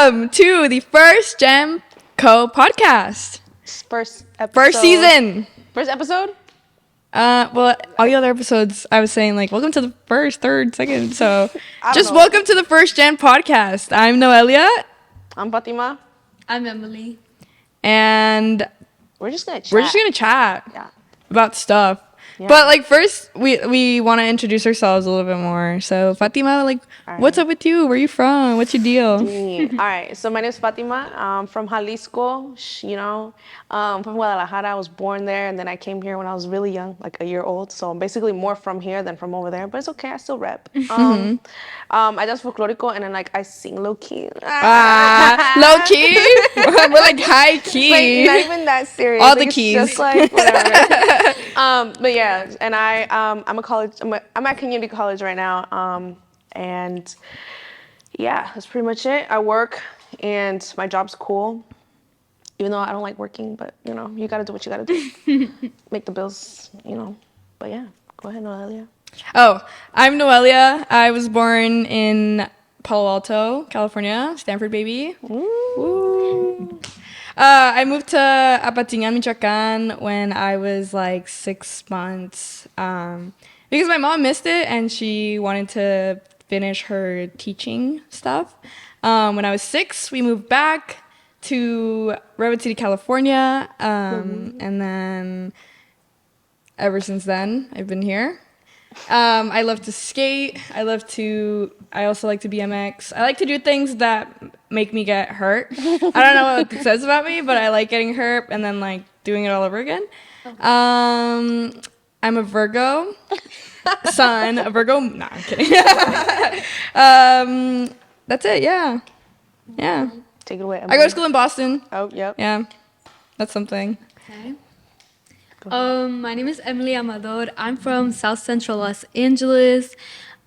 Welcome to the First Gem Co podcast. First episode. First season. First episode? Well, all the other episodes, I was saying like, welcome to the first, third, second. So, just know. welcome to the First Gen podcast. I'm Noelia, I'm Fatima. I'm Emily. and We're just gonna chat. we're just gonna chat Yeah. about stuff. Yeah. But like first, we want to introduce ourselves a little bit more. So, Fatima, like, All right. what's up with you? Where you from? What's your deal? All right. So my name is Fatima. I'm from Jalisco. From Guadalajara. I was born there, and then I came here when I was really young, like a year old. So I'm basically more from here than from over there. But it's okay. I still rep. I dance folklorico, and then like I sing low key. Low key. We're like high key. Like, not even that serious. All the it's keys. Just like whatever. But yeah, and I'm at community college right now. And yeah, that's pretty much it. I work, and my job's cool. Even though I don't like working, but you gotta do what you gotta do. Make the bills, But yeah, go ahead, Noelia. Oh, I'm Noelia. I was born in Palo Alto, California, Stanford baby. Woo. I moved to Apatingan, Michoacan when I was like 6 months because my mom missed it and she wanted to finish her teaching stuff. When I was 6, we moved back to Redwood City, California, and then ever since then, I've been here. I love to skate. I also like to BMX. I like to do things that make me get hurt. I don't know what it says about me, but I like getting hurt and then like doing it all over again. I'm a Virgo sun. A Virgo. Nah, I'm kidding. That's it. Yeah. Take it away, I Emily. go to school in Boston. Oh, yep. Yeah, that's something. Okay. My name is Emily Amador. I'm from South Central Los Angeles.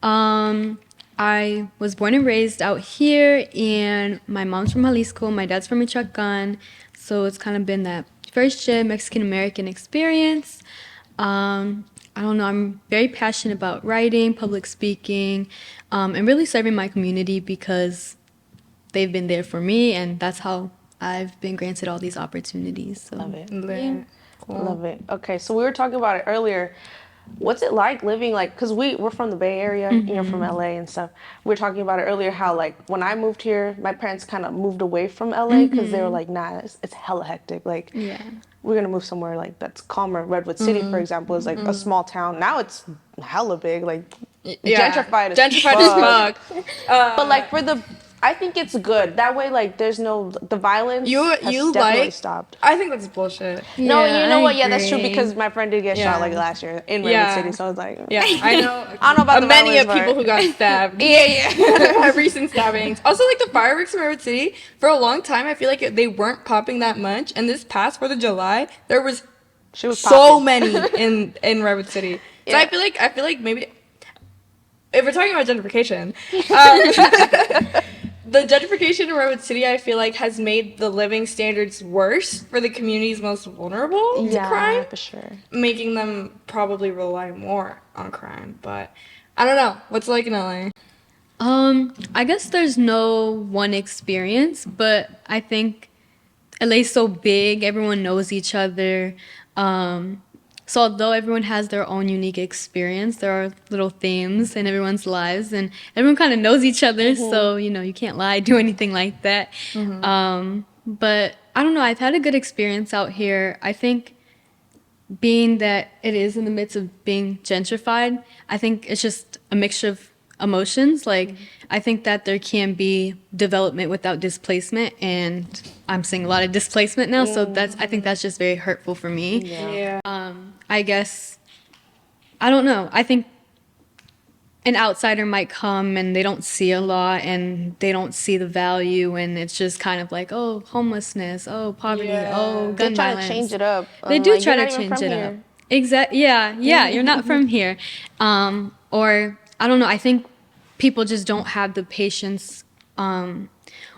I was born and raised out here, and my mom's from Jalisco, my dad's from Michoacan, so it's kind of been that first gen Mexican-American experience. I don't know, I'm very passionate about writing, public speaking, and really serving my community because they've been there for me, and that's how I've been granted all these opportunities. So. Love it. Yeah. Cool. Love it. Okay, so we were talking about it earlier. What's it like living because we're from the Bay Area, you're from LA and stuff. We were talking about it earlier how like when I moved here, my parents kind of moved away from LA because they were like, nah, it's hella hectic. Like Yeah. we're gonna move somewhere like that's calmer. Redwood City, for example, is like a small town. Now it's hella big, like gentrified as fuck. But like I think it's good. That way, like, there's the violence has definitely stopped. I think that's bullshit. No, Yeah, you know I what? Yeah, that's true agree. because my friend did get shot like last year in Redwood City, so I was like, Yeah, I know. I don't know about the many of violence people part. who got stabbed. yeah. Recent stabbings. Also, like the fireworks in Redwood City, for a long time, I feel like they weren't popping that much. And this past 4th of July, there was She was so popping. many in Redwood City. So Yeah. I feel like maybe if we're talking about gentrification, the gentrification in Redwood City, I feel like, has made the living standards worse for the communities most vulnerable to crime, for sure. making them probably rely more on crime. But I don't know. What's it like in LA? I guess there's no one experience, but I think LA's so big, everyone knows each other. So although everyone has their own unique experience, there are little themes in everyone's lives, and everyone kind of knows each other, so, you can't lie, do anything like that. But I don't know, I've had a good experience out here. I think being that it is in the midst of being gentrified, I think it's just a mixture of emotions. Like, I think that there can be development without displacement, and I'm seeing a lot of displacement now, so I think that's just very hurtful for me. Yeah. I guess, I don't know. I think an outsider might come and they don't see a lot and they don't see the value, and it's just kind of like, oh, homelessness, oh, poverty, oh, gun They try violence. to change it up. They do Like, try you're to not even change from it here. up. Exactly. Yeah, you're not from here. Or I don't know, I think people just don't have the patience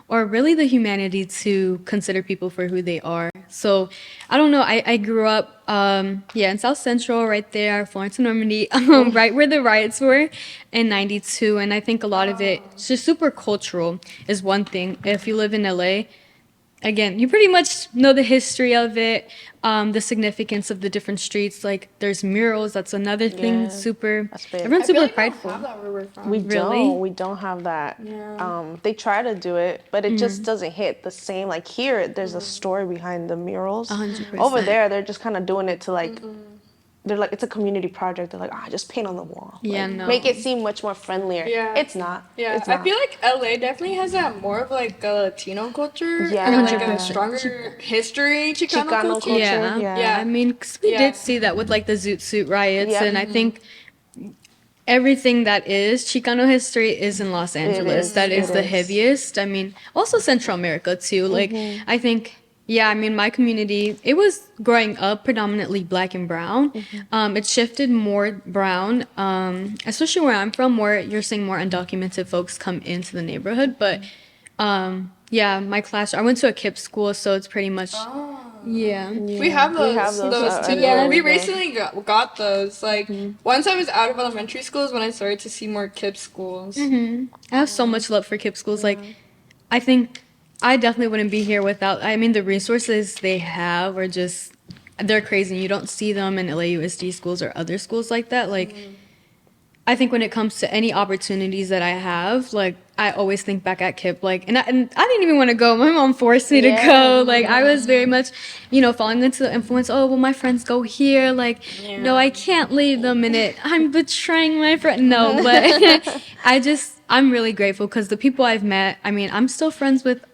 or really the humanity to consider people for who they are. So I don't know. I grew up, in South Central, right there, Florence and Normandy, right where the riots were in '92. And I think a lot of it, it's just super cultural is one thing. If you live in LA, again, you pretty much know the history of it, the significance of the different streets. Like there's murals. That's another thing. Yeah, Super. that's big. Everyone's I feel super like we don't prideful. have that where we're from. We Really? don't have that. Yeah. They try to do it, but it just doesn't hit the same. Like here, there's a story behind the murals. 100%. Over there, they're just kind of doing it to like, they're like, it's a community project. They're like, just paint on the wall. Yeah, Like, no. Make it seem much more friendlier. Yeah. It's not. Yeah, It's I not. feel like LA definitely has that more of like a Latino culture Yeah. and like a 100%. stronger history Chicano, Chicano culture. culture. Yeah. Yeah. I mean, 'cause we Yeah. did see that with like the Zoot Suit riots, Yep. and I think everything that is Chicano history is in Los Angeles. is. That is It the is. heaviest. I mean, also Central America too. Like, I think, yeah, I mean, my community, it was growing up predominantly black and brown. It shifted more brown, especially where I'm from, where you're seeing more undocumented folks come into the neighborhood. But yeah, my class, I went to a KIPP school, so it's pretty much, yeah. We have those, those, too. yeah. We recently got those. Like once I was out of elementary school is when I started to see more KIPP schools. I have so much love for KIPP schools. Like, I think I definitely wouldn't be here without, I mean, the resources they have are just, they're crazy. You don't see them in LAUSD schools or other schools like that. Like, I think when it comes to any opportunities that I have, like, I always think back at KIPP. Like, and I didn't even want to go. My mom forced me to go. Like, I was very much, falling into the influence. Oh, well, my friends go here. Like, no, I can't leave them in it. I'm betraying my friend. No, but I'm really grateful because the people I've met, I mean, I'm still friends with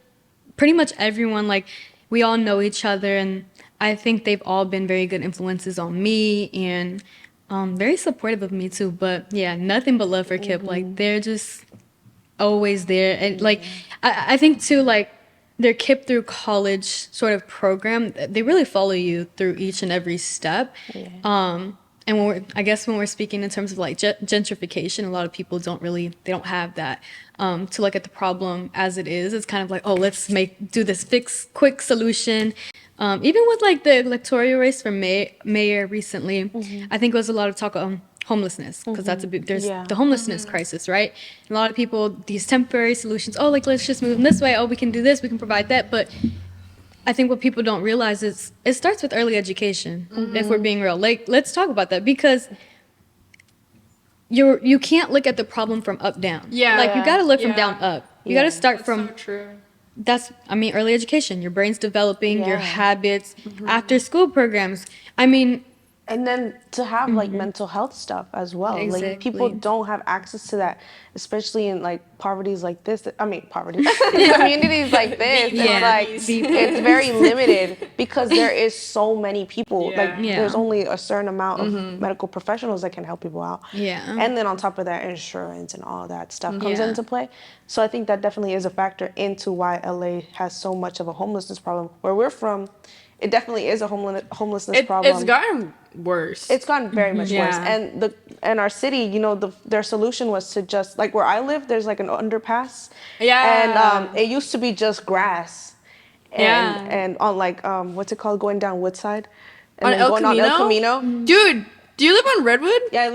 pretty much everyone. Like, we all know each other, and I think they've all been very good influences on me and very supportive of me too. But yeah, nothing but love for KIPP. Like, they're just always there. And like, I think too, like, their KIPP through college sort of program, they really follow you through each and every step. And when we're speaking in terms of like gentrification, a lot of people they don't have that to look at the problem as it is. It's kind of like, oh, let's do this quick solution. Even with like the electoral race for mayor recently, I think it was a lot of talk of homelessness, because there's the homelessness crisis, right? A lot of people, these temporary solutions, oh, like, let's just move them this way, oh, we can do this, we can provide that. But I think what people don't realize is it starts with early education, if we're being real. Like, let's talk about that, because you can't look at the problem from up down. Yeah. Like, you got to look from Yeah. down up. You got to start That's from so true. early education. Your brain's developing, your habits, after school programs. I mean, And then to have like mental health stuff as well. Like people Exactly. don't have access to that, especially in like poverties like this. Poverty communities like this. Yeah. It's like it's very limited because there is so many people. Yeah. Like Yeah. there's only a certain amount of medical professionals that can help people out. Yeah. And then on top of that, insurance and all that stuff comes Yeah. into play. So I think that definitely is a factor into why LA has so much of a homelessness problem. Where we're from, it definitely is a homelessness problem. It's gotten worse. It's gotten very much worse. Yeah. And our city, their solution was to just like where I live, there's like an underpass. Yeah. And it used to be just grass. And, Yeah. And on like what's it called, going down Woodside, and On then El going on El Camino. Dude, do you live on Redwood? Yeah, I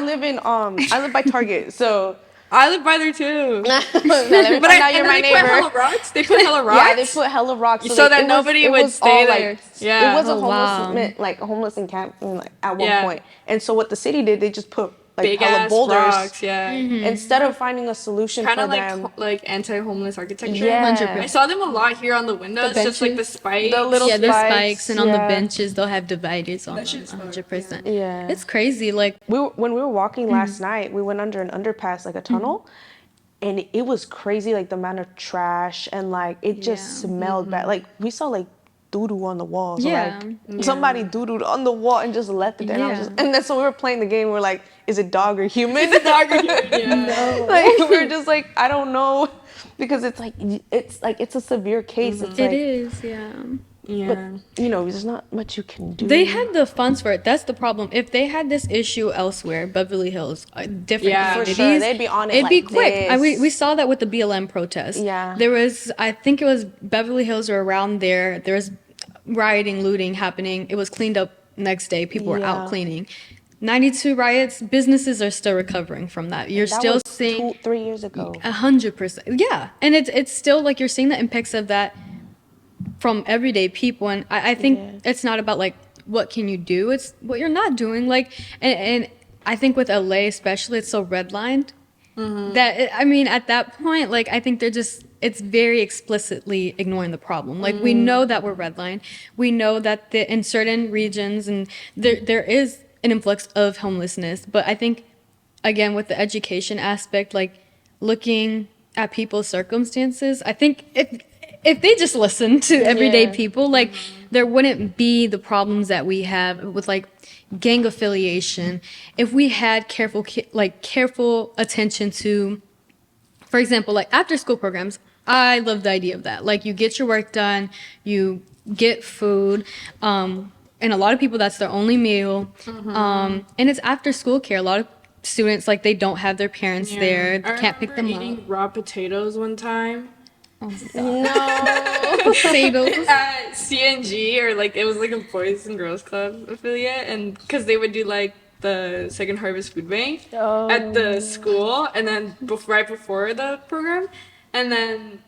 live by Target. So I live by there too. let me find out you're my they put neighbor. hella rocks. They put hella rocks. Yeah, they put hella rocks So that it nobody it would was stay all, there. Like, Yeah. it was a Oh, wow. homeless encampment like at one Yeah. point. And so what the city did, they just put like big hella ass boulders rocks. Yeah. instead of finding a solution Kind for of like them. like anti-homeless architecture. Yeah. 100%. I saw them a lot here on the windows. Just like the benches. spikes. The little Yeah, there's spikes, spikes, and on the yeah. benches they'll have dividers on them. shit's dope, 100%. Yeah. It's crazy. Like, When we were walking last night, we went under an underpass, like a tunnel, and it was crazy, like the amount of trash and like it just Yeah. smelled bad. Like we saw like doo-doo on the walls. Yeah. Like somebody doo-dooed on the wall and just left it there. Yeah. And then so we were playing the game. We're like, is it dog or human? Yeah. Like we were just like, I don't know, because it's a severe case. It's it like is, yeah. Yeah. you know, there's not much you can do. They had the funds for it. That's the problem. If they had this issue elsewhere, Beverly Hills, different Yeah. For communities, sure. They'd be on it It'd be like quick. this. We saw that with the BLM protest. Yeah. There was, I think it was Beverly Hills or around there. There was rioting, looting happening. It was cleaned up next day. People were out Yeah. cleaning. 92 riots. Businesses are still recovering from that. You're That still was seeing 3 years ago. 100%. Yeah, and it's still like you're seeing the impacts of that from everyday people, and I think Yeah. it's not about like what can you do, it's what you're not doing. Like, and I think with LA especially, it's so redlined that I mean, at that point, like I think they're just it's very explicitly ignoring the problem. Like we know that we're redlined, we know that in certain regions and there is an influx of homelessness, but I think again with the education aspect, like looking at people's circumstances, I think if they just listened to everyday Yeah. people, like there wouldn't be the problems that we have with like gang affiliation. If we had careful attention to, for example, like after school programs, I love the idea of that. Like you get your work done, you get food, and a lot of people that's their only meal, and it's after school care. A lot of students like they don't have their parents there, I can't pick them remember up. eating raw potatoes one time No. Potatoes. at CNG, or like it was like a Boys and Girls Club affiliate, and because they would do like the Second Harvest Food Bank at the school, and then right before the program, and then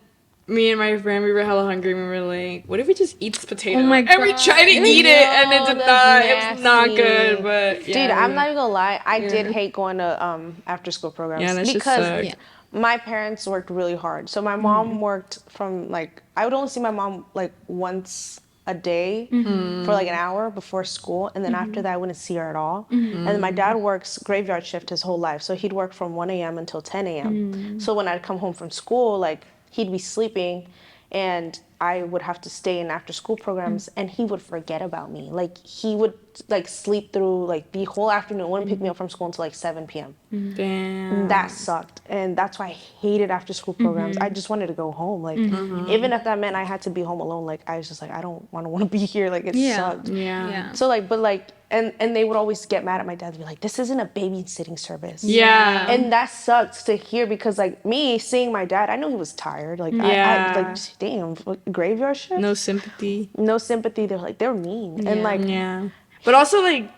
me and my friend, we were hella hungry, and we were like, what if we just eat this potato? Oh my And we God. tried to eat it, and it did not. It was not nasty. good, but yeah. Dude, I'm not even gonna lie. I did hate going to after school programs Yeah, that shit because sucked. Yeah. my parents worked really hard. So my mom worked from like I would only see my mom like once a day for like an hour before school, and then after that I wouldn't see her at all. And then my dad works graveyard shift his whole life, so he'd work from 1 a.m. until 10 a.m. So when I'd come home from school, like he'd be sleeping, and I would have to stay in after school programs, and he would forget about me. Like he would like sleep through like the whole afternoon, wouldn't pick me up from school until like 7 p.m. Damn. That sucked, and that's why I hated after school programs. I just wanted to go home. Like even if that meant I had to be home alone, like I was just like I don't want to be here. Like it Yeah. sucked. Yeah. Yeah. So like, but like, and they would always get mad at my dad and be like, "This isn't a babysitting service." Yeah. And that sucked to hear because like me seeing my dad, I knew he was tired. Like Yeah. I like damn graveyard shift. No sympathy. No sympathy. They're like they're mean and like Yeah. But also like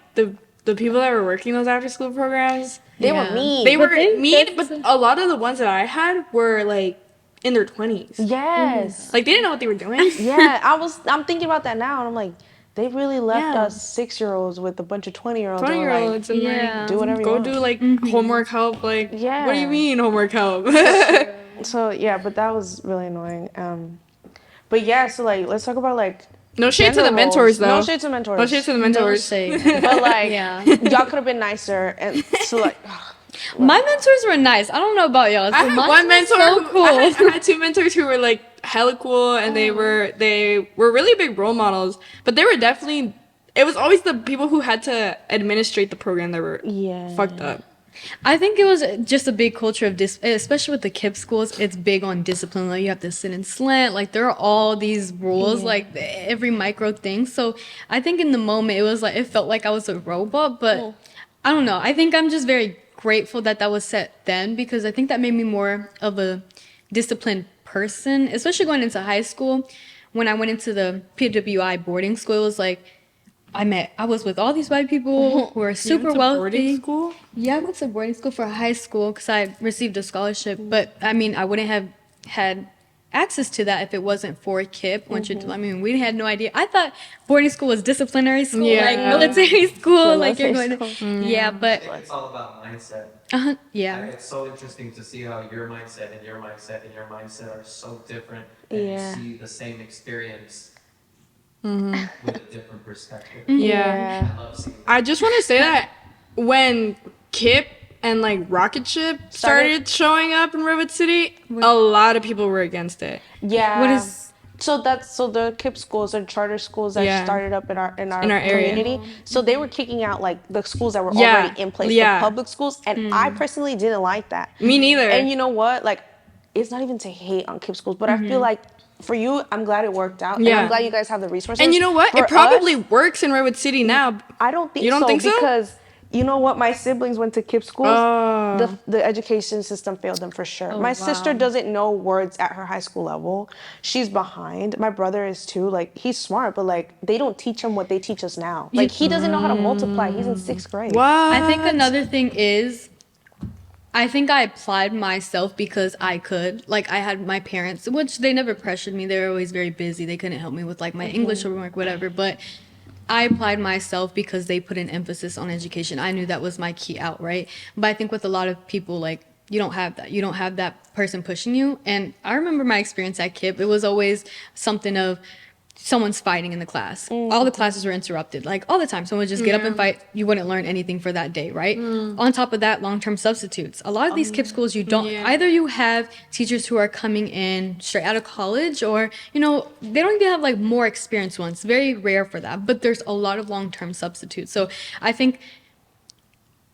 the people that were working those after school programs, they were Yeah. mean. they were they- mean, but a lot of the ones that I had were like in their 20s. Yes. Like they didn't know what they were doing. Yeah, I'm thinking about that now, and I'm like, they really left Yeah. us 6-year-olds with a bunch of 20-year-olds. 20-year-olds and Yeah. like do whatever you go want. do like homework help. Like, Yeah. what do you mean homework help? So yeah, but that was really annoying. But yeah, so like let's talk about like No shade to gender the mentors roles. though. No shade to mentors. No shade to the mentors. But like Yeah. y'all could have been nicer, and so like My mentors were nice. I don't know about y'all. I had Mine one was mentor. so cool. I had two mentors who were like hella cool, and they were really big role models. But they were definitely. It was always the people who had to administrate the program that were Yeah. fucked up. I think it was just a big culture of especially with the KIPP schools. It's big on discipline. Like you have to sit and slant. Like there are all these rules, like every micro thing. So I think in the moment it was like it felt like I was a robot. But I don't know. I think I'm just very grateful that that was set then because I think that made me more of a disciplined person, especially going into high school. When I went into the PWI boarding school, it was like I was with all these white people who were super You went to wealthy. boarding school? Yeah, I went to boarding school for high school because I received a scholarship. But I mean, I wouldn't have had access to that if it wasn't for KIPP. I mean, we had no idea. I thought boarding school was disciplinary school, Yeah. like military school, like you're Military going to. school. Yeah, but It's all about mindset. yeah, It's so interesting to see how your mindset and your mindset and your mindset are so different, and Yeah. you see the same experience with a different perspective. Yeah. I love seeing that. I just want to say that when Kip and like Rocket Ship started showing up in Redwood City, a lot of people were against it. Yeah. What is- So the KIPP schools are charter schools that Yeah. started up in our In our area. community. So they were kicking out like the schools that were Yeah. already in place, Yeah. the public schools, and I personally didn't like that. Me neither. And you know what? Like, it's not even to hate on KIPP schools, but I feel like for you, I'm glad it worked out. And Yeah. I'm glad you guys have the resources. And you know what? For It probably us, works in Redwood City now. I don't think You don't so think so? because you know what? My siblings went to KIPP schools. Oh. The education system failed them for sure. My sister doesn't know words at her high school level. She's behind. My brother is too. Like, he's smart, but like they don't teach him what they teach us now. Like, he doesn't know how to multiply. He's in 6th grade. What? I think another thing is, I think I applied myself because I could. Like, I had my parents, which they never pressured me. They were always very busy. They couldn't help me with like my English homework, whatever. But I applied myself because they put an emphasis on education. I knew that was my key out, right? But I think with a lot of people, like, you don't have that. You don't have that person pushing you. And I remember my experience at KIPP. It was always something of someone's fighting in the class. All the classes were interrupted, like all the time. Someone would just get up and fight. You wouldn't learn anything for that day, right? On top of that, long-term substitutes. A lot of these KIPP schools, you don't, either you have teachers who are coming in straight out of college or, you know, they don't even have like more experienced ones. Very rare for that, but there's a lot of long-term substitutes. So I think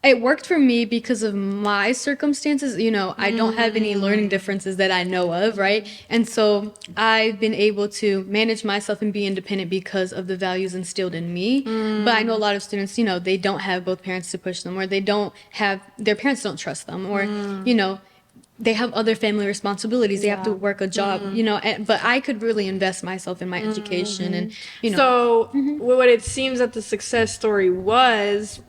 it worked for me because of my circumstances. You know, I don't have any learning differences that I know of, right? And so I've been able to manage myself and be independent because of the values instilled in me. But I know a lot of students, you know, they don't have both parents to push them, or they don't have, their parents don't trust them, or, you know, they have other family responsibilities. They have to work a job, you know, but I could really invest myself in my education and, you know. So what it seems that the success story was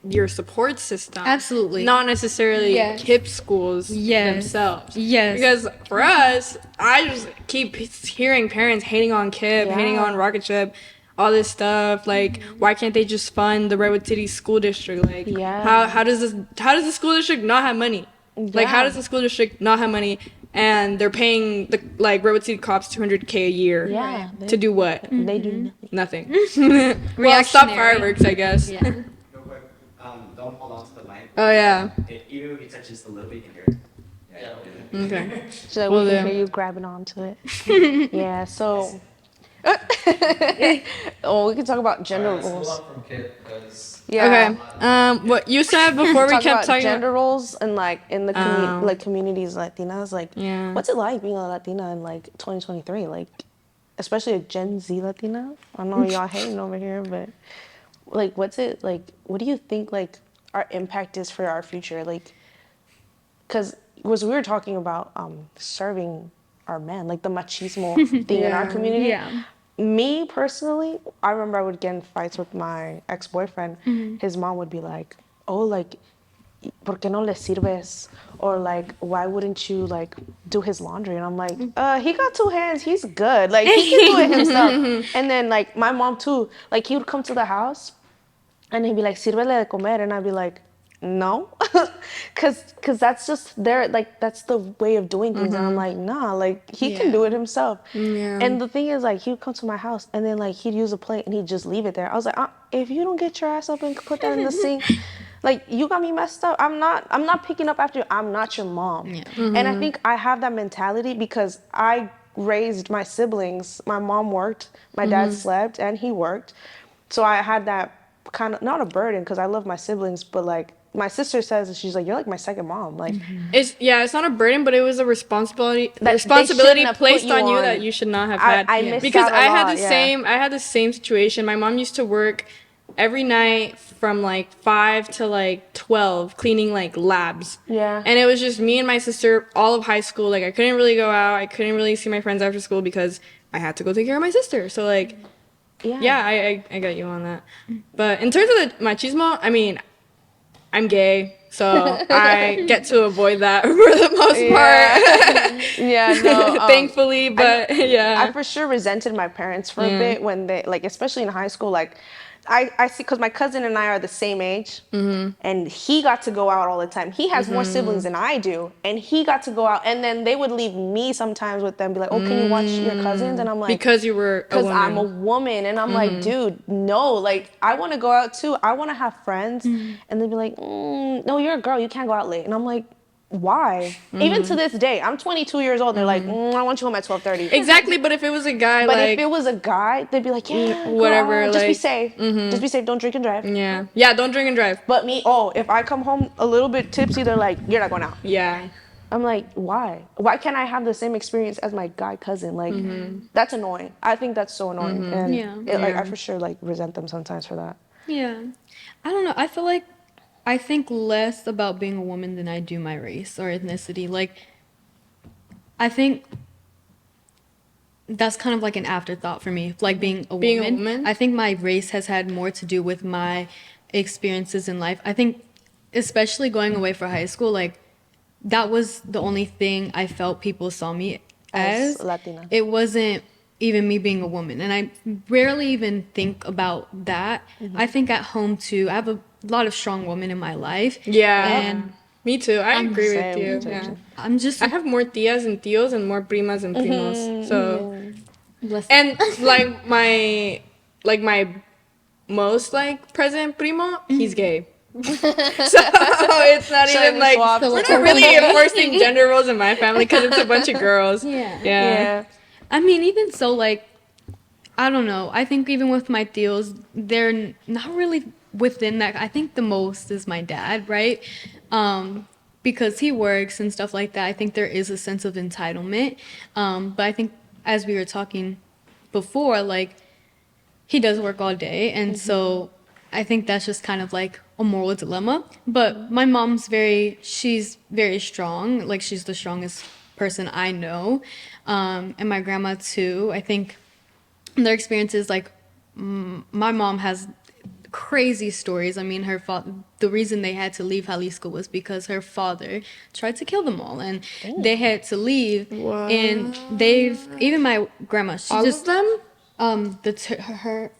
your support system. Absolutely. Not necessarily Yes. KIPP schools Yes. themselves. Yes. Because for us, I just keep hearing parents hating on KIPP, hating Yeah. on Rocket Ship, all this stuff. Like, why can't they just fund the Redwood City School District? Like, Yeah. how does the school district not have money? Like, how Yeah. does the school district not have money? And they're paying the Redwood City cops $200K a year. Yeah. To do what? They do Nothing. Well, stop Reactionary. fireworks, I guess. Yeah. Real quick, don't hold on to the mic. Oh, yeah. Even if he touches a little bit, you can hear it. Yeah. Okay. So Well, we can then. hear you grabbing onto it. Yeah, so. Oh, we can talk about gender Alright, let's move roles. on from Kip, because Yeah. Okay. What you said before we Talk kept about talking gender roles and like in the Oh. like communities, Latinas. Like, Yeah. what's it like being a Latina in like 2023? Like, especially a Gen Z Latina. I know y'all hating over here, but like, what's it like? What do you think like our impact is for our future? Like, because we were talking about serving our men, like the machismo thing in our Yeah. community. Yeah. Me personally, I remember I would get in fights with my ex-boyfriend. His mom would be like, "Oh, like, ¿por qué no le sirves?" Or like, "Why wouldn't you like do his laundry?" And I'm like, he got 2 hands. He's good. Like, he can do it himself." And then like my mom too. Like, he would come to the house, and he'd be like, "Sírvele de comer," and I'd be like, "No," cause that's just their like that's the way of doing things, and I'm like, nah, like he can Yeah. do it himself. Yeah. And the thing is, like, he would come to my house, and then like he'd use a plate, and he'd just leave it there. I was like, if you don't get your ass up and put that in the sink, like, you got me messed up. I'm not picking up after you. I'm not your mom. Yeah. And I think I have that mentality because I raised my siblings. My mom worked, my dad slept, and he worked. So I had that kind of, not a burden because I love my siblings, but like my sister says, she's like, "You're like my second mom." Like, It's not a burden, but it was a responsibility they responsibility shouldn't have placed put you on you on. that you should not have I- had. I missed because out a I had lot, the yeah. same situation. My mom used to work every night from like 5 to like 12 cleaning like labs. Yeah. And it was just me and my sister all of high school. Like, I couldn't really go out. I couldn't really see my friends after school because I had to go take care of my sister. So like, yeah, I got you on that. But in terms of the machismo, I mean, I'm gay, so I get to avoid that for the most part. Yeah, no. Thankfully, but yeah. I for sure resented my parents for a Yeah. bit when they, like, especially in high school, like, I see, because my cousin and I are the same age, and he got to go out all the time. He has more siblings than I do, and he got to go out, and then they would leave me sometimes with them, be like, "Oh, can you watch your cousins?" And I'm like, because you were a because woman. I'm a woman, and I'm like, dude, no, like, I want to go out too. I want to have friends, and they'd be like, no, you're a girl, you can't go out late, and I'm like, why? Even to this day, I'm 22 years old. They're like, I want you home at 12:30. Exactly, but if it was a guy, But like, if it was a guy, they'd be like, yeah, whatever, girl, just be like, safe. Just be safe. Don't drink and drive. yeah, don't drink and drive. But me, if I come home a little bit tipsy, they're like, you're not going out. Yeah. I'm like, why? Why can't I have the same experience as my guy cousin? Like, that's annoying. I think that's so annoying, and Yeah. like I for sure like resent them sometimes for that. Yeah. I don't know. I feel like I think less about being a woman than I do my race or ethnicity. Like, I think that's kind of like an afterthought for me, like being a Being a woman. woman? I think my race has had more to do with my experiences in life. I think, especially going away for high school, like, that was the only thing I felt people saw me As as. Latina. It wasn't even me being a woman. And I rarely even think about that. I think at home too, I have a lot of strong women in my life. Yeah. And Me too. I agree with Same, you. same, Yeah. same. I'm just I have more tias and tios and more primas and primos. So blessed. and like my most like present primo, he's gay. So it's not So even we like swapped. we're not really enforcing gender roles in my family because it's a bunch of girls. Yeah. Yeah. I mean, even so, like, I don't know. I think even with my tios, they're not really within that. I think the most is my dad, right? Because he works and stuff like that. I think there is a sense of entitlement. But I think as we were talking before, like, he does work all day, and so I think that's just kind of like a moral dilemma. But my mom's she's very strong. Like, she's the strongest person I know, and my grandma too. I think their experiences, like, my mom has crazy stories. I mean, the reason they had to leave Jalisco was because her father tried to kill them all, and they had to leave. And even my grandma, she All just of them?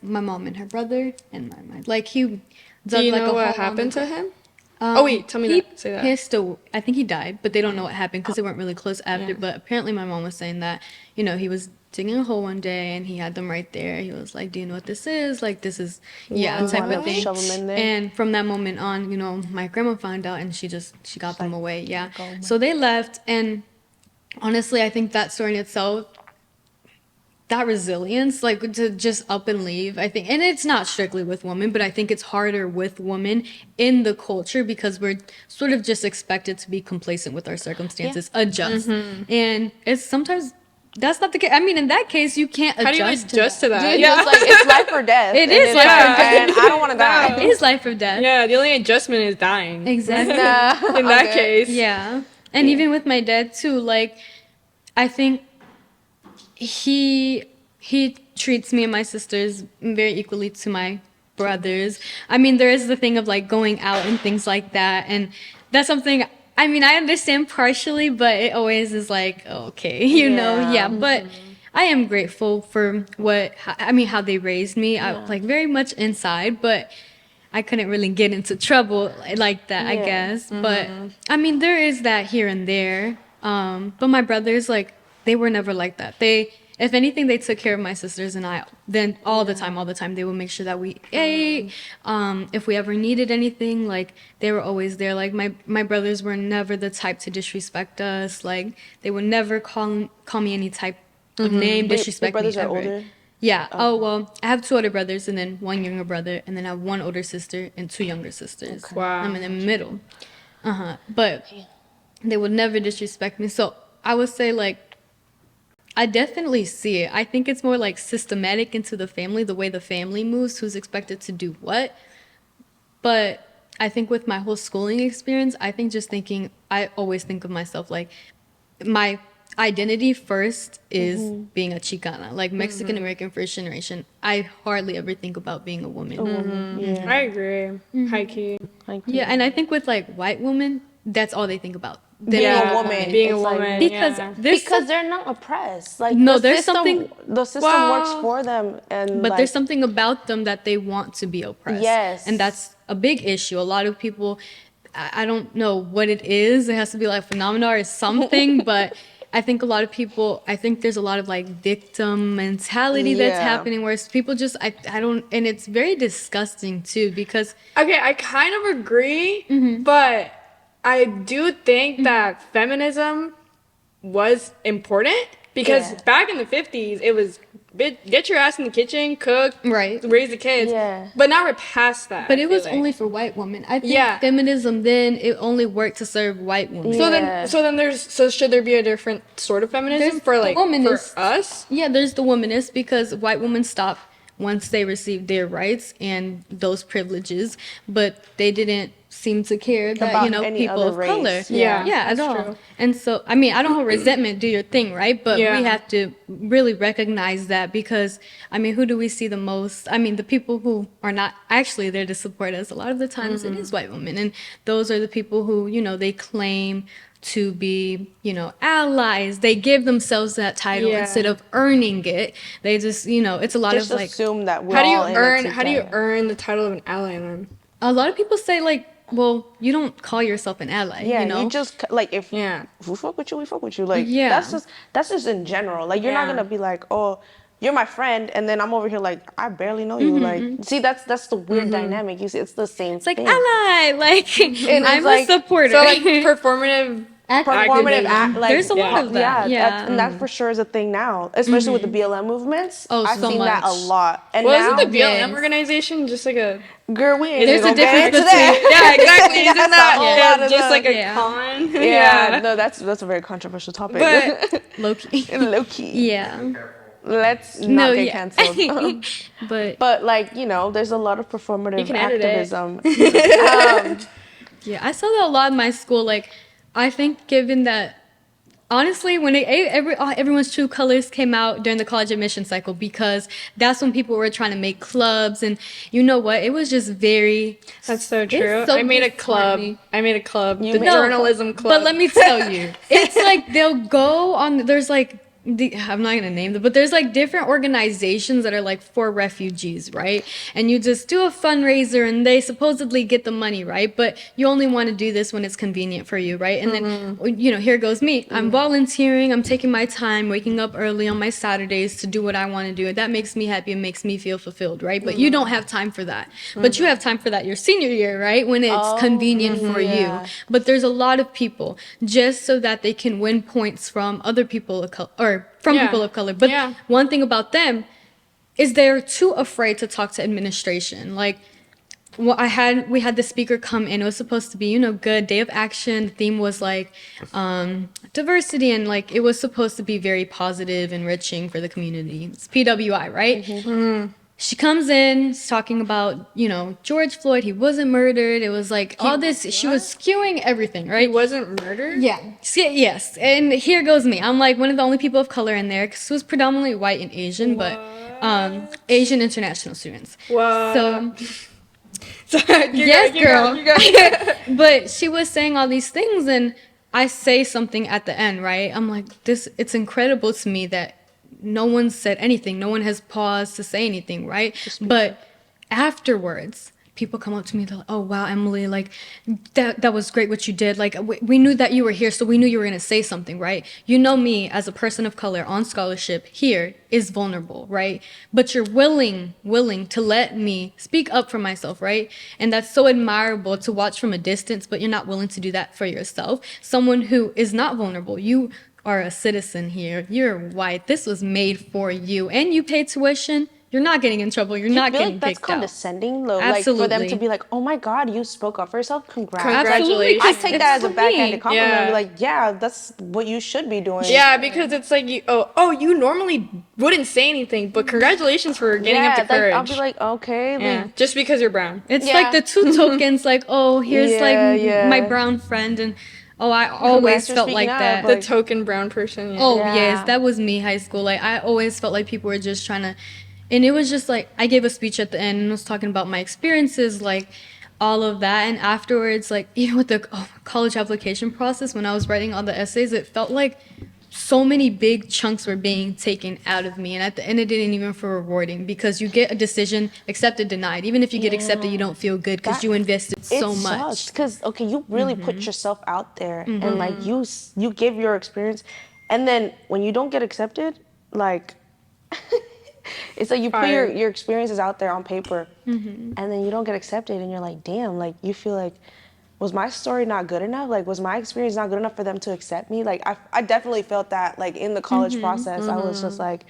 my mom and her brother and my like he Do dug you like know a what hole on happened the to him? Oh wait, tell me he that. Say that. pissed I think he died, but they don't know what happened because they weren't really close after. But apparently, my mom was saying that, he was digging a hole one day and he had them right there. He was like, "Do you know what this is? Like, this is type Wanna of thing." shove 'em in there? And from that moment on, my grandma found out and she got them away. Yeah, so they left, and honestly, I think that story in itself, that resilience, like, to just up and leave, I think, and it's not strictly with women, but I think it's harder with women in the culture because we're sort of just expected to be complacent with our circumstances, adjust. And it's sometimes that's not the case. I mean, in that case, you can't How do you adjust adjust to that? Dude, Yeah. it's like it's life or death. It and is it's life or death. and I don't want to die. It is life or death. Yeah, the only adjustment is dying. Exactly. In that Okay. case. Yeah. And even with my dad too, like, I think he treats me and my sisters very equally to my brothers. I mean, there is the thing of like going out and things like that, and that's something, I mean, I understand partially, but it always is like, okay, Yeah. but I am grateful for how they raised me. I like very much inside, but I couldn't really get into trouble like that, I Yeah. guess. But I mean, there is that here and there. But my brothers, like, they were never like that. If anything, they took care of my sisters and I. Then all the time, they would make sure that we ate. If we ever needed anything, like, they were always there. Like, my brothers were never the type to disrespect us. Like, they would never call me any type of name, Your disrespect brothers me are ever. older? Yeah. Oh, well, I have 2 older brothers and then 1 younger brother, and then I have 1 older sister and 2 younger sisters. Wow. I'm in the middle. But they would never disrespect me. So I would say, like, I definitely see it. I think it's more like systematic into the family, the way the family moves, who's expected to do what. But I think with my whole schooling experience, I always think of myself like my identity first is being a Chicana, like Mexican American first generation. I hardly ever think about being a woman. Yeah. I agree. High key. Like, Yeah, and I think with like white women, that's all they think about. Being a woman. Being a It's like- woman. Because yeah. there's they're not oppressed. Like No, the there's system, something- The system Well, works for them, and But like, there's something about them that they want to be oppressed. Yes. And that's a big issue. A lot of people, I don't know what it is. It has to be like phenomena or something, but I think there's a lot of like victim mentality that's Yeah. happening where people just, I don't, and it's very disgusting too because Okay, I kind of agree, but I do think that feminism was important because Yeah. back in the 50s, it was get your ass in the kitchen, cook, Right. raise the kids. Yeah. But now we're past that. But I it feel was like. only for white women. I think Yeah. feminism then it only worked to serve white women. Yeah. So then should there be a different sort of feminism There's for the like womanist. for us? Yeah, there's the womanists because white women stopped once they received their rights and those privileges, but they didn't seem to care that About any people other of race. color. Yeah, yeah, at that's all. true. And so, I mean, I don't hold resentment. Do your thing, right? But Yeah. we have to really recognize that because, I mean, who do we see the most? I mean, the people who are not actually there to support us. A lot of the times, it is white women, and those are the people who they claim to be, allies. They give themselves that title Yeah. instead of earning it. They just, it's a lot Just of like assume that we're How do all in it how do you together. earn the title of an ally then? a lot of people say like, well, you don't call yourself an ally, Yeah, you know? just like if Yeah. we fuck with you, we fuck with you. Like Yeah. that's just in general. Like you're not Yeah. gonna be like, oh, you're my friend, and then I'm over here like I barely know you. Like see, that's the weird dynamic. You see, it's the same It's like thing. ally, like it's I'm like- a supporter. So like performative Performative act, like There's a lot of that, yeah. and that for sure is a thing now, especially with the BLM movements. Oh, I've so seen that a much. lot. And Well, now, isn't the BLM Yes. organization just like a girl, we ain't There's even a gonna get difference into that. yeah, exactly. Isn't That's a that whole lot of just the- like a Yeah. con? Yeah, no, that's a very controversial topic. But Low-key. low key. Yeah. Let's not No, get yeah. canceled. But But like there's a lot of performative You can edit it. activism. yeah, I saw that a lot in my school. Like, I think given that, honestly, when everyone's true colors came out during the college admission cycle, because that's when people were trying to make clubs, and you know what? It was just very. That's so true. so I made a club. disheartening. I made a club. The made- journalism club. But let me tell you, it's like they'll go on. There's like. I'm not gonna name them, but there's like different organizations that are like for refugees, right? And you just do a fundraiser and they supposedly get the money, right? But you only want to do this when it's convenient for you, right? And then, here goes me. I'm volunteering, I'm taking my time, waking up early on my Saturdays to do what I want to do. That makes me happy and makes me feel fulfilled, right? But you don't have time for that. But you have time for that your senior year, right? When it's convenient for yeah. you. But there's a lot of people just so that they can win points from other people of color, or from Yeah. people of color. But Yeah. one thing about them is they're too afraid to talk to administration. Like, we had the speaker come in. It was supposed to be, good day of action. The theme was like diversity, and like it was supposed to be very positive, enriching for the community. It's PWI, right? She comes in talking about, George Floyd, he wasn't murdered. It was like all this, she was skewing everything, right? He wasn't murdered? Yeah. Yes. And here goes me. I'm like one of the only people of color in there because it was predominantly white and Asian, but Asian international students. What? So, Sorry, keep yes, going, girl. keep going. But she was saying all these things, and I say something at the end, right? I'm like, it's incredible to me that no one said anything. No one has paused to say anything, right? But afterwards, people come up to me, they're like, oh, wow, Emily, like, that was great what you did. Like, we knew that you were here, so we knew you were going to say something, right? You know me as a person of color on scholarship here is vulnerable, right? But you're willing to let me speak up for myself, right? And that's so admirable to watch from a distance, but you're not willing to do that for yourself. Someone who is not vulnerable, you are a citizen here. You're white. This was made for you. And you pay tuition. You're not getting in trouble. You're not I feel getting like that's kicked out. condescending though. Like for them Absolutely. to be like, oh my God, you spoke up for yourself. Congrats. Absolutely. I take that as a It's backhanded me. compliment. Yeah. And be like, yeah, that's what you should be doing. Yeah, because it's like you normally wouldn't say anything, but congratulations for getting up Yeah, the courage. I'll be like, okay. yeah, Like, just because you're brown. It's Yeah. like the two tokens, like, oh, here's Yeah. my brown friend. And oh, I always for felt speaking like up, that. The like- token brown person. Yeah. Oh, Yeah. yes, that was me, high school. Like, I always felt like people were just trying to, and it was just like, I gave a speech at the end and was talking about my experiences, like, all of that. And afterwards, like, even with the college application process, when I was writing all the essays, it felt like so many big chunks were being taken out of me. And at the end, it didn't even feel rewarding because you get a decision, accepted, denied. Even if you get accepted, you don't feel good because That- you invested so much. Because okay, you really put yourself out there, and like you give your experience, and then when you don't get accepted, like it's like you put Fire. your experiences out there on paper, and then you don't get accepted, and you're like, damn, like you feel like, was my story not good enough? Like, was my experience not good enough for them to accept me? Like, I definitely felt that, like, in the college process. I was just like,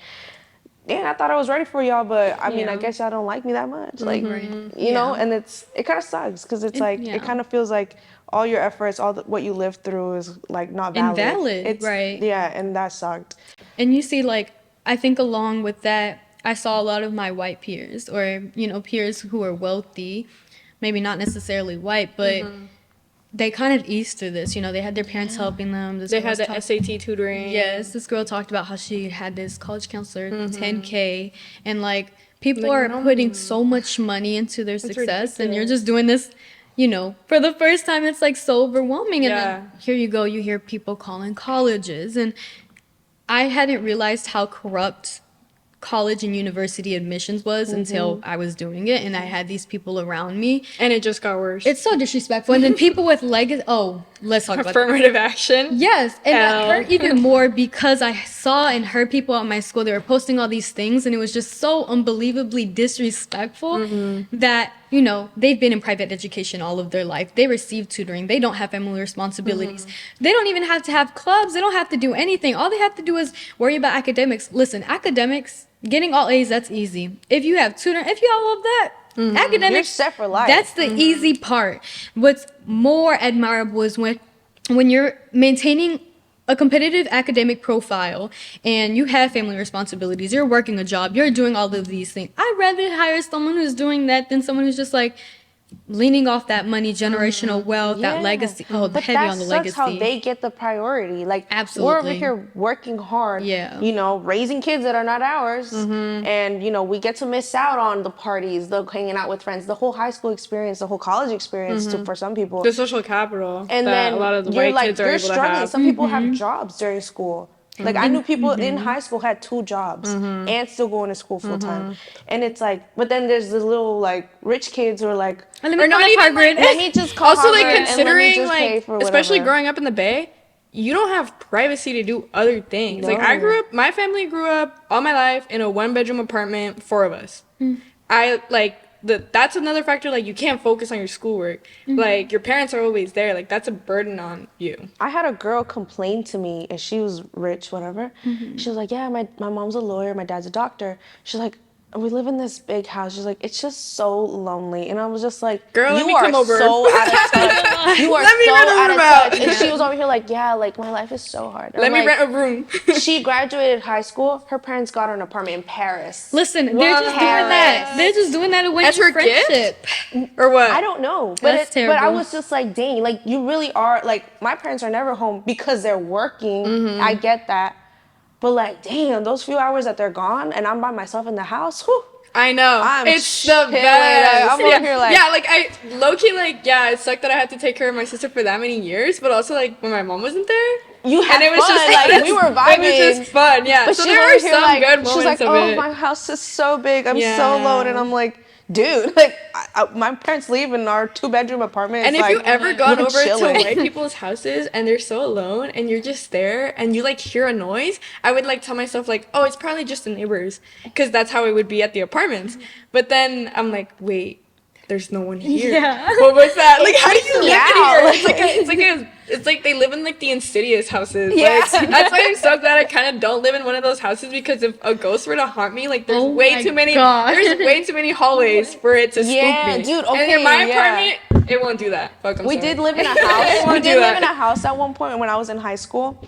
"Damn, I thought I was ready for y'all, but I mean, I Yeah. guess y'all don't like me that much." Like, Right. you know, Yeah. and it kind of sucks because it's like yeah. it kind of feels like all your efforts, what you lived through is like not valid. Invalid, right. Yeah, and that sucked. And you see, like, I think along with that, I saw a lot of my white peers, or, you know, peers who are wealthy, maybe not necessarily white, but they kind of eased through this. You know, they had their parents helping them. They had the SAT tutoring. Yes, this girl talked about how she had this college counselor, 10K, and like people Like, are no. putting so much money into their success, and you're ridiculous. just doing this, you know, for the first time. It's like so overwhelming, and Yeah. then here you go, you hear people calling colleges, and I hadn't realized how corrupt college and university admissions was until I was doing it, and I had these people around me. And it just got worse. It's so disrespectful, and then people with legacy. Oh, let's talk about that. affirmative action. Yes, and that L. hurt even more because I saw and heard people at my school, they were posting all these things, and it was just so unbelievably disrespectful that, you know, they've been in private education all of their life. They receive tutoring. They don't have family responsibilities. They don't even have to have clubs. They don't have to do anything. All they have to do is worry about academics. Listen, academics, getting all A's, that's easy. If you have tutoring, if you have all of that, academics, You're set for life. that's the easy part. What's more admirable is when you're maintaining a competitive academic profile and you have family responsibilities, you're working a job, you're doing all of these things. I'd rather hire someone who's doing that than someone who's just like leaning off that money, generational wealth, that legacy. Oh, But heavy that on the sucks legacy. how they get the priority. Like we're over Absolutely. here working hard, Yeah. you know, raising kids that are not ours, and you know we get to miss out on the parties, the hanging out with friends, the whole high school experience, the whole college experience for some people. The social capital And that then a lot of the you're white like kids are you're able to struggling. have. Some people have jobs during school. Like I knew people in high school had 2 jobs and still going to school full time. And it's like, but then there's the little like rich kids who are like, Let me Or not call even, Harvard. like- let me just call Also, like, Harvard and let me considering, just pay like, for especially whatever. growing up in the Bay, you don't have privacy to do other things. Like, I No. grew up, my family grew up all my life in a 1-bedroom apartment, 4 of us. That's another factor, like, you can't focus on your schoolwork. Like, your parents are always there. Like, that's a burden on you. I had a girl complain to me, and she was rich, whatever. She was like, "Yeah, my mom's a lawyer, my dad's a doctor." She's like, "We live in this big house." She's like, "It's just so lonely," and I was just like, Girl, let "You me are come over." so out of touch. You are Let me so rent a out of room out. touch." And she was over here like, "Yeah, like my life is so hard." And Let I'm me like, rent a room. She graduated high school. Her parents got her an apartment in Paris. Listen, they're just doing that. Paris. They're just doing that to win As your her gift? friendship. Or what? I don't know, but That's but I terrible. was just like, dang, like you really are like my parents are never home because they're working. Mm-hmm. I get that, but like, damn, those few hours that they're gone and I'm by myself in the house. Whew, I know. I'm it's the chilling. best. I'm over here like- yeah, like I low key like yeah, it sucked that I had to take care of my sister for that many years, but also like when my mom wasn't there, you had and it was fun. just Like we were vibing. It was just fun, yeah. But So she's there over are here some like, good she's moments like, of oh, it. my house is so big. I'm so Yeah. alone, and I'm like, dude, like my parents leave in our 2-bedroom apartment. And It's if you like, ever gone we're over to chilling. white people's houses and they're so alone and you're just there and you like hear a noise, I would like tell myself like, oh, it's probably just the neighbors, because that's how it would be at the apartments. But then I'm like, wait, there's no one here. Yeah. What was that? Like, how do you me live out. in here? It's like they live in like the insidious houses. Yeah. Like, that's why I'm so glad I kind of don't live in one of those houses, because if a ghost were to haunt me, like there's Oh way my too many. God. There's way too many hallways for it to spook Yeah, me. dude, And okay, in my yeah. apartment, it won't do that. Fuck, I'm We sorry. did live in a house. won't We do did live that. in a house at one point when I was in high school.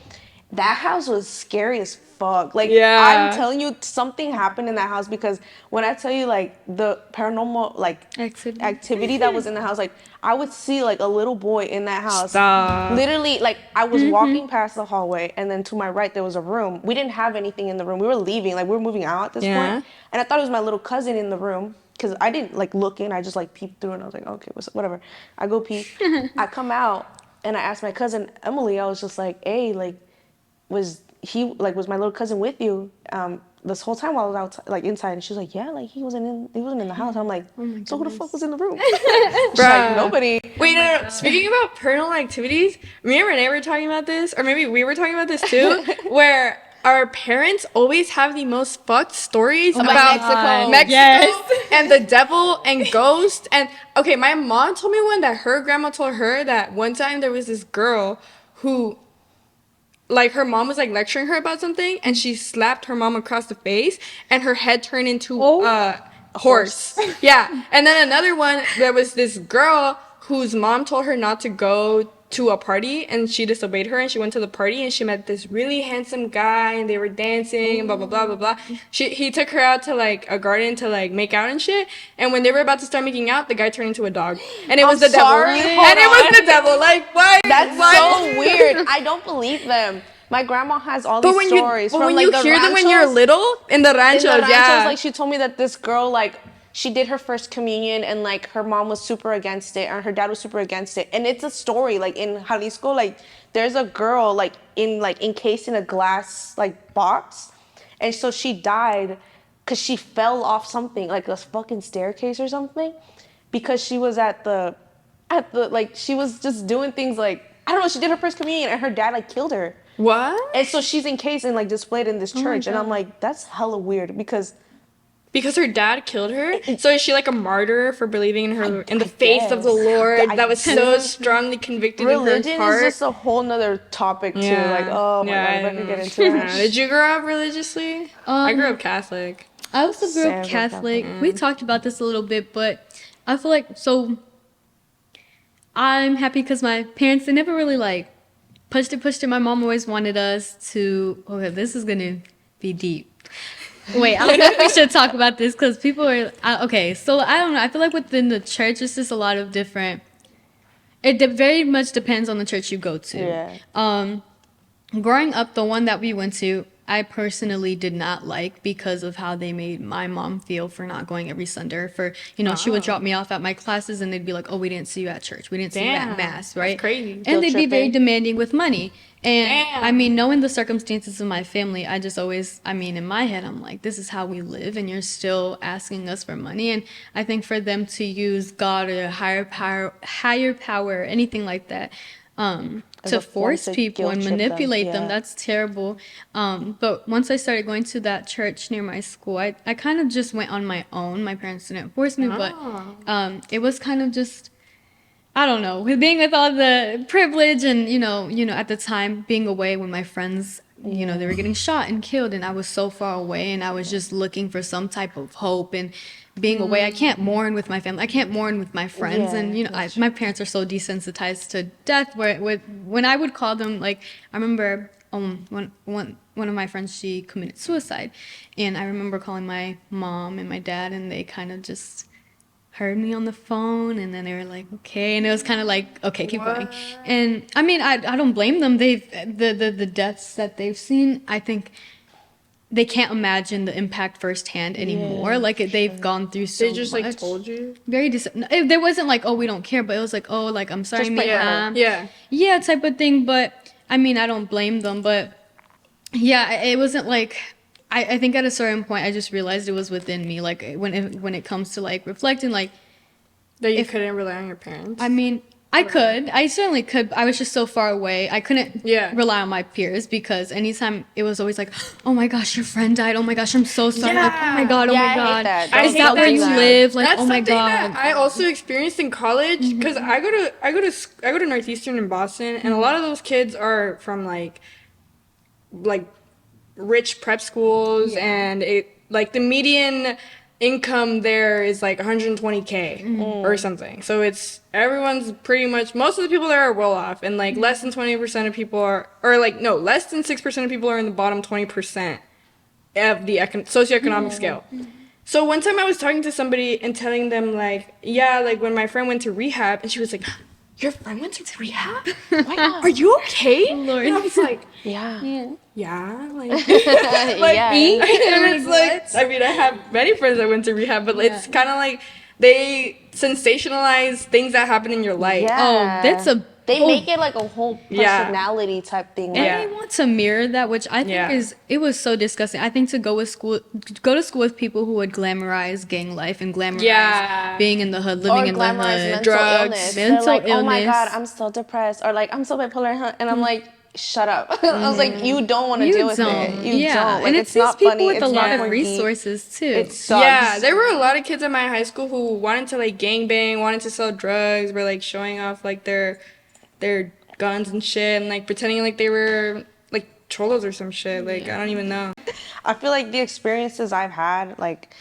That house was scary as fuck. Like Yeah. I'm telling you, something happened in that house because when I tell you like the paranormal like activity that was in the house, like I would see like a little boy in that house. Stop. Literally, like I was walking past the hallway and then to my right there was a room. We didn't have anything in the room. We were leaving, like we were moving out at this Yeah. point. And I thought it was my little cousin in the room. Cause I didn't like look in, I just like peeped through and I was like, okay, whatever. I go peep. I come out and I asked my cousin Emily, I was just like, hey, like, was my little cousin with you this whole time while I was out like inside? And she was like, yeah, like he wasn't in the house. I'm like, so who the fuck was in the room? She's like, nobody. Wait, no. Speaking about paranormal activities, me and Renee were talking about this, or maybe we were talking about this too, where our parents always have the most fucked stories about Mexico Yes. and the devil and ghosts. And okay, my mom told me one that her grandma told her that one time there was this girl who like her mom was like lecturing her about something, and she slapped her mom across the face, and her head turned into a horse. Yeah. And then another one, there was this girl whose mom told her not to go to a party, and she disobeyed her, and she went to the party, and she met this really handsome guy, and they were dancing and blah blah blah blah blah. He took her out to like a garden to like make out and shit, and when they were about to start making out, the guy turned into a dog, and it was the sorry, devil. hold And it was the devil. Like, why? That's why? so weird. I don't believe them. My grandma has all these stories but from when like you the hear them when you're ranchos. little in the In ranchos, the ranchos, yeah. like she told me that this girl, like she did her first communion, and like her mom was super against it, and her dad was super against it. And it's a story, like in Jalisco, like there's a girl like encased in a glass like box, and so she died because she fell off something like a fucking staircase or something, because she was at the like she was just doing things like I don't know. She did her first communion, and her dad like killed her. What? And so she's encased and like displayed in this church, and I'm like, that's hella weird because Because her dad killed her. So is she like a martyr for believing in her in the I faith of the guess. Lord I that was so guess. strongly convicted religion in her heart? is just a whole nother topic too. Like, oh my god, if I could get into Yeah. it. Did you grow up religiously? I grew up Catholic. I also grew up Same, Catholic. We talked about this a little bit, but I feel like so. I'm happy because my parents, they never really like pushed it. My mom always wanted us to. Okay, this is gonna be deep. Wait, I don't know if we should talk about this because people are okay. So I don't know. I feel like within the church, it's just a lot of different. Very much depends on the church you go to. Yeah. Growing up, the one that we went to, I personally did not like because of how they made my mom feel for not going every Sunday. For, she would drop me off at my classes and they'd be like, oh, we didn't see you at church. We didn't see you at Damn, mass, right? that's crazy. And Guilt they'd be very tripping. demanding with money. And Damn. I mean, knowing the circumstances of my family, I just always, in my head, I'm like, this is how we live and you're still asking us for money. And I think for them to use God or higher power, anything like that, As to a form force to people and guilt trip them, manipulate them, yeah. that's terrible. But once I started going to that church near my school, I kind of just went on my own. My parents didn't force me, but it was kind of just, I don't know, with being with all the privilege and at the time being away when my friends, they were getting shot and killed, and I was so far away, and I was just looking for some type of hope and being away. I can't mourn with my family. I can't mourn with my friends, Yeah, and my parents are so desensitized to death. When I would call them, like I remember one of my friends, she committed suicide, and I remember calling my mom and my dad, and they kind of just heard me on the phone, and then they were like, okay, and it was kind of like, okay, keep going. And I don't blame them. The deaths that they've seen, I think they can't imagine the impact firsthand anymore. Yeah, Like they've gone through so They just much. like told you. Very there wasn't like, oh, we don't care, but it was like, oh, like I'm sorry, Just pray for her. Yeah. type of thing. But I don't blame them. But yeah, it wasn't like. I think at a certain point I just realized it was within me. Like when it comes to like reflecting, like That you couldn't rely on your parents. I certainly could. I was just so far away. I couldn't Yeah. rely on my peers because anytime it was always like, oh my gosh, your friend died. Oh my gosh, I'm so sorry. Like, oh my God, oh Yeah, my I hate God. that. I Is hate that where that you too. live? Like, That's oh my something God. that I also experienced in college because I go to Northeastern in Boston, and a lot of those kids are from like rich prep schools, and the median income there is like 120K or something. So everyone's pretty much, most of the people there are well off, and like less than 20% of people are, or like no, less than 6% of people are in the bottom 20% of the socioeconomic scale. So one time I was talking to somebody and telling them like, yeah, like when my friend went to rehab, and she was like, your friend went to rehab? Are you okay? Lord. And I was like, Yeah. yeah, like, Yeah. me? And it's like, I have many friends that went to rehab, but it's kind of like they sensationalize things that happen in your life. Yeah. Oh, that's a They oh. make it like a whole Yeah. personality type thing. And Like, Yeah. they want to mirror that, which I think Yeah. it was so disgusting. I think to go to school with people who would glamorize gang life and glamorize Yeah. being in the hood, living or in the glamorize hood. mental drugs, illness. mental They're like, oh my illness. God, I'm so depressed, or like I'm so bipolar, and I'm like, shut up. I was like, you don't want to deal with it. You don't. Like, and it's these not people funny. with It's a lot not of quirky. resources too. It sucks. Yeah, there were a lot of kids at my high school who wanted to like gangbang, wanted to sell drugs, were like showing off like their guns and shit, and like pretending like they were like cholos or some shit. Like, I don't even know. I feel like the experiences I've had, like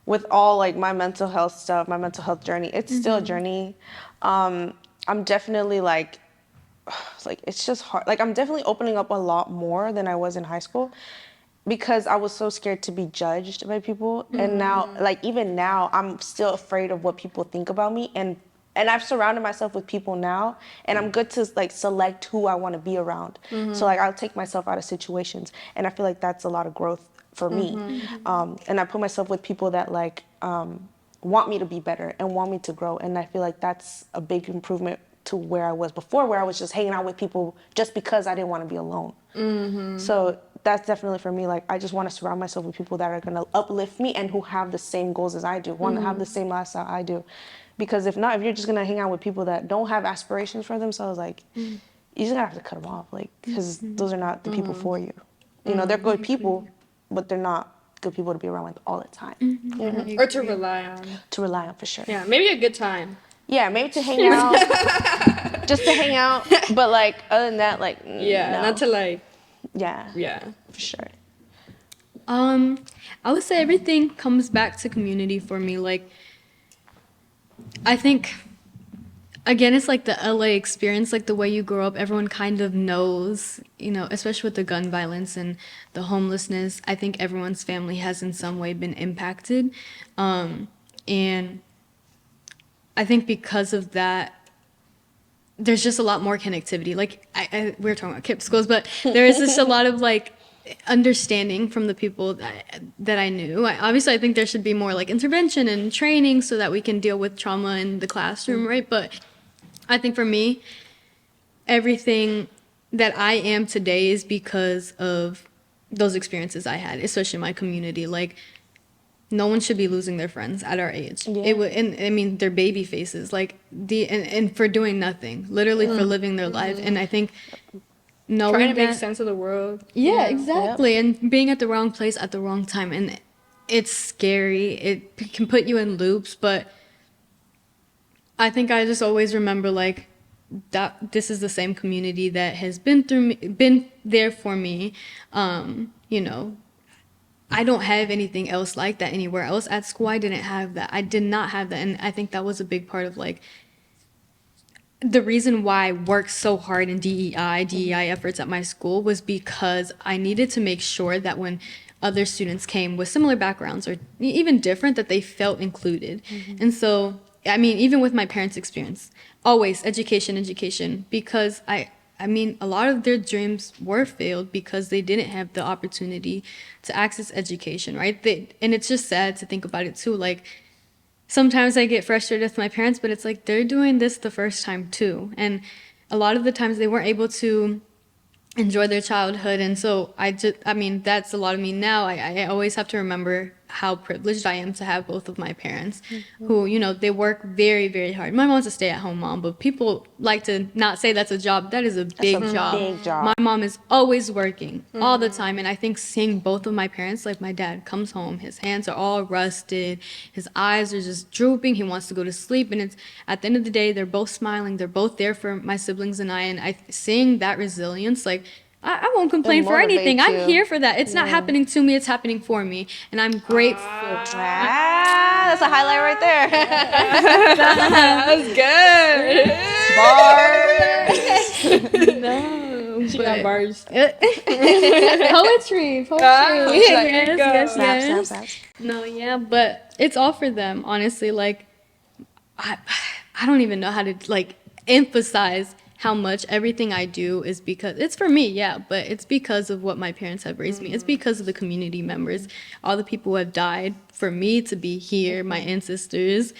with all like my mental health stuff, my mental health journey, it's still a journey. I'm definitely like it's just hard. Like I'm definitely opening up a lot more than I was in high school because I was so scared to be judged by people. And now, like even now, I'm still afraid of what people think about me. And I've surrounded myself with people now, and I'm good to like select who I want to be around. So like I'll take myself out of situations, and I feel like that's a lot of growth for me. And I put myself with people that like want me to be better and want me to grow. And I feel like that's a big improvement to where I was before, where I was just hanging out with people just because I didn't want to be alone. So that's definitely for me. Like I just want to surround myself with people that are gonna uplift me and who have the same goals as I do, want to have the same lifestyle I do. Because if not, if you're just gonna hang out with people that don't have aspirations for themselves, like you just gotta have to cut them off, like because those are not the people for you. You know, they're good people, but they're not good people to be around with all the time. Or to rely on. To rely on for sure. Yeah, maybe a good time. Yeah, maybe to hang out, just to hang out. But like other than that, like Yeah, no. not to like, Yeah, yeah. for sure. I would say everything comes back to community for me. Like, I think, again, it's like the LA experience, like the way you grow up, everyone kind of knows, you know, especially with the gun violence and the homelessness. I think everyone's family has in some way been impacted. And I think because of that, there's just a lot more connectivity. Like, we were talking about KIPP schools, but there is just a lot of like understanding from the people that I knew. Obviously, I think there should be more like intervention and training so that we can deal with trauma in the classroom, right? But I think for me, everything that I am today is because of those experiences I had, especially my community. Like, no one should be losing their friends at our age. Yeah. It would, and I mean, their baby faces, like and for doing nothing, literally for living their life. And I think knowing Trying to make that- sense of the world. yeah, exactly. And being at the wrong place at the wrong time. And it's scary. It can put you in loops. But I think I just always remember, like, that this is the same community that has been there for me. You know, I don't have anything else like that anywhere else. At school, I didn't have that. I did not have that. And I think that was a big part of, like, the reason why I worked so hard in DEI efforts at my school was because I needed to make sure that when other students came with similar backgrounds or even different, that they felt included. And so, I mean, even with my parents' experience, always education, because I mean, a lot of their dreams were failed because they didn't have the opportunity to access education, right? And it's just sad to think about it too. Like, sometimes I get frustrated with my parents, but it's like they're doing this the first time too. And a lot of the times they weren't able to enjoy their childhood. And so I mean, that's a lot of me now. I always have to remember how privileged I am to have both of my parents who, you know, they work very, very hard. My mom's a stay-at-home mom, but people like to not say that's a job. That is a big job. Big job. My mom is always working all the time. And I think seeing both of my parents, like my dad comes home, his hands are all rusted, his eyes are just drooping, he wants to go to sleep. And it's at the end of the day, they're both smiling, they're both there for my siblings and I. And seeing that resilience, like, I won't complain for motivate anything. you. I'm here for that. It's not happening to me, it's happening for me. And I'm grateful. That's a highlight right there. That was good. No, She got bars. poetry. Yes. Snaps, snaps. No, yeah, but it's all for them, honestly. Like, I don't even know how to, like, emphasize how much everything I do is because it's for me, yeah, but it's because of what my parents have raised me. It's because of the community members, all the people who have died for me to be here, my ancestors,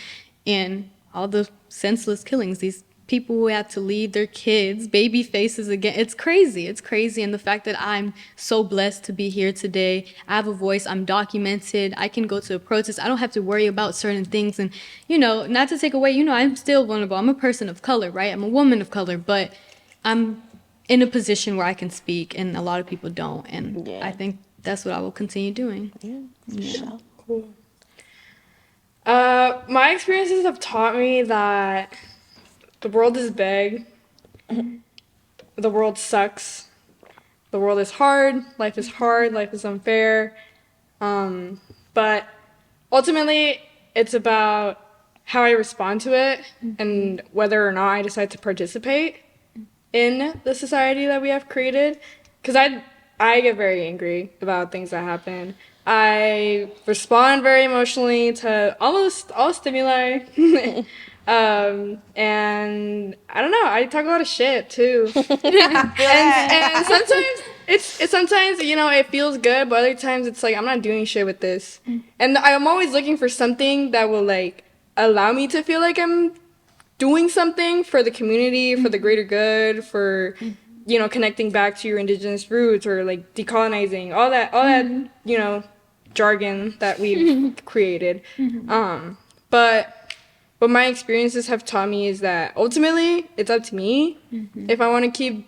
and all the senseless killings, these people who had to leave their kids, baby faces again. It's crazy. And the fact that I'm so blessed to be here today, I have a voice, I'm documented, I can go to a protest, I don't have to worry about certain things. And, you know, not to take away, you know, I'm still vulnerable. I'm a person of color, right? I'm a woman of color, but I'm in a position where I can speak and a lot of people don't. And Yeah. I think that's what I will continue doing. Sure. Cool. My experiences have taught me that the world is big. The world sucks. the world is hard, life is unfair. But ultimately, it's about how I respond to it and whether or not I decide to participate in the society that we have created. Because I get very angry about things that happen. I respond very emotionally to almost all stimuli. And I don't know, I talk a lot of shit too. And sometimes it's sometimes, you know, it feels good, but other times it's like I'm not doing shit with this. And I'm always looking for something that will like allow me to feel like I'm doing something for the community, for the greater good, for, you know, connecting back to your indigenous roots, or like decolonizing, all that, you know, jargon that we've created. But what my experiences have taught me is that ultimately it's up to me if I want to keep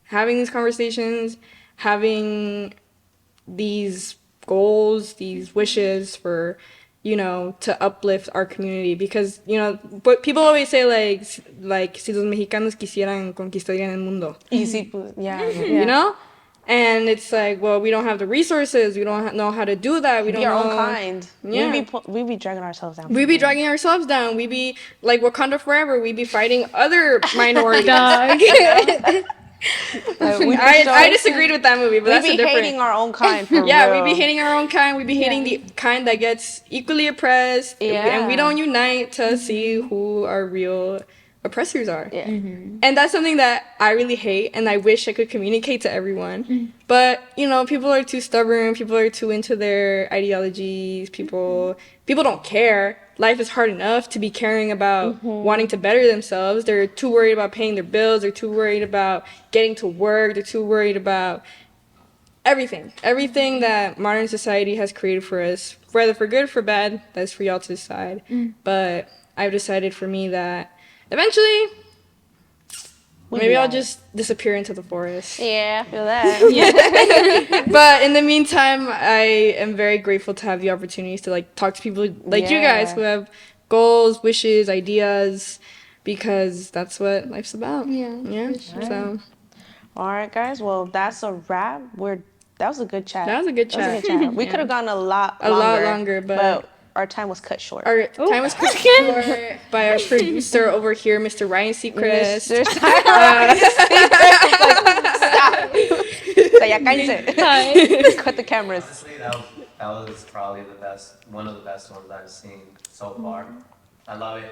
having these conversations, having these goals, these wishes for, you know, to uplift our community. Because, you know, but people always say like si los mexicanos quisieran conquistarían el mundo, Easy, yeah. you know? And it's like, well, we don't have the resources. We don't know how to do that. We don't Be our know. own kind. Yeah. We be dragging ourselves down. We be dragging ourselves down. We be like Wakanda Forever. We be fighting other minorities. I disagreed with that movie, but that's We a be different. hating our own kind for Yeah, real. we be hating our own kind. We be hating the kind that gets equally oppressed. And we Yeah. don't unite to see who our real oppressors are. Yeah. And that's something that I really hate, and I wish I could communicate to everyone. But, you know, people are too stubborn. People are too into their ideologies. People don't care. Life is hard enough to be caring about wanting to better themselves. They're too worried about paying their bills. They're too worried about getting to work. They're too worried about everything that modern society has created for us, whether for good or for bad. That's for y'all to decide. But I've decided for me that eventually maybe I'll just disappear into the forest. Yeah, I feel that. But in the meantime, I am very grateful to have the opportunities to like talk to people like you guys Yeah. who have goals, wishes, ideas, because that's what life's about. Yeah. So All right, guys. Well, that's a wrap. That was a good chat. that was a good chat. We Yeah. could have gone a lot longer, but our time was cut short. our time was cut short by our producer over here, Mr. Ryan Seacrest. Mr. Stop. Ya cállense. Cut the cameras. Honestly, that was probably one of the best ones I've seen so far. I love it.